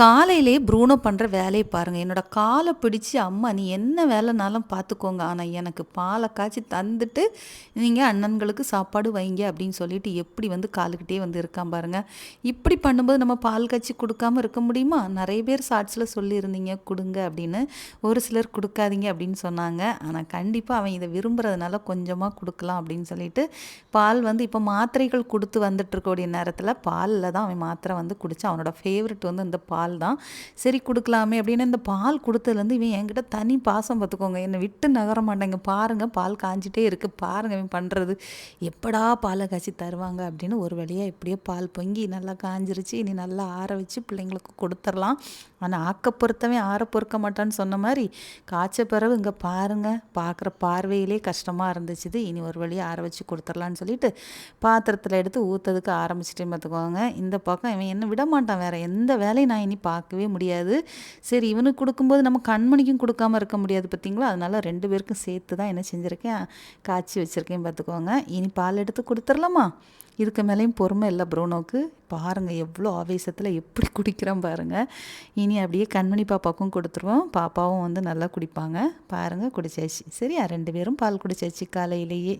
காலையிலேயே ப்ரூனோ பண்ணுற வேலையை பாருங்கள். என்னோட காலை பிடிச்சி, அம்மா நீ என்ன வேலைனாலும் பார்த்துக்கோங்க, ஆனால் எனக்கு பாலை காய்ச்சி தந்துட்டு நீங்கள் அண்ணன்களுக்கு சாப்பாடு வைங்க அப்படின்னு சொல்லிட்டு எப்படி வந்து காலுக்கிட்டே வந்து இருக்கான் பாருங்கள். இப்படி பண்ணும்போது நம்ம பால் காய்ச்சி கொடுக்காம இருக்க முடியுமா? நிறைய பேர் ஷார்ட்ஸில் சொல்லியிருந்தீங்க கொடுங்க அப்படின்னு, ஒரு சிலர் கொடுக்காதீங்க அப்படின்னு சொன்னாங்க. ஆனால் கண்டிப்பாக அவன் இதை விரும்புகிறதுனால கொஞ்சமாக கொடுக்கலாம் அப்படின்னு சொல்லிட்டு பால் வந்து இப்போ மாத்திரைகள் கொடுத்து வந்துட்டுருக்கக்கூடிய நேரத்தில் பாலில் தான் அவன் மாத்திரை வந்து குடித்தான். அவனோட ஃபேவரெட் வந்து இந்த பால் தான். சரி கொடுக்கலாமே அப்படின்னு இந்த பால் கொடுத்ததுலேருந்து இவன் என்கிட்ட தனி பாசம் பார்த்துக்கோங்க. என்னை விட்டு நகர மாட்டேங்க. பாருங்கள் பால் காஞ்சிட்டே இருக்குது, பாருங்கள் இவன் பண்ணுறது. எப்படா பாலை காய்ச்சி தருவாங்க அப்படின்னு ஒரு வழியாக எப்படியோ பால் பொங்கி நல்லா காஞ்சிருச்சு. இனி நல்லா ஆற வச்சு பிள்ளைங்களுக்கு கொடுத்துர்லாம். ஆனால் ஆக்க பொறுத்தவன் ஆற பொறுக்க மாட்டான்னு சொன்ன மாதிரி காய்ச்ச பிறகு இங்கே பாருங்கள், பார்க்குற பார்வையிலே கஷ்டமாக இருந்துச்சு. இனி ஒரு வழியாக ஆற வச்சு கொடுத்துர்லான்னு சொல்லிட்டு பாத்திரத்தில் எடுத்து ஊற்றுறதுக்கு ஆரம்பிச்சிட்டேன் பார்த்துக்கோங்க. இந்த பக்கம் இவன் என்ன விட மாட்டான், வேறு எந்த வேலையும் நான் இனி பார்க்கவே முடியாது. சரி இவனுக்கு கொடுக்கும்போது நம்ம கண்மணிக்கும் கொடுக்காம இருக்க முடியாது பார்த்தீங்களா, அதனால் 2 பேருக்கும் சேர்த்து தான் என்ன செஞ்சுருக்கேன், காய்ச்சி வச்சுருக்கேன் பார்த்துக்கோங்க. இனி பால் எடுத்து கொடுத்துர்லாமா? இதுக்கு மேலேயும் பொறுமை இல்லை ப்ரூனோக்கு. பாருங்கள் எவ்வளோ ஆவேசத்தில் எப்படி குடிக்கிறான் பாருங்கள். இனி அப்படியே கண்மணி பாப்பாவுக்கும் கொடுத்துருவோம். பாப்பாவும் வந்து நல்லா குடிப்பாங்க. பாருங்கள் குடிச்சாச்சு. சரியா 2 பேரும் பால் குடிச்சாச்சு காலையிலேயே.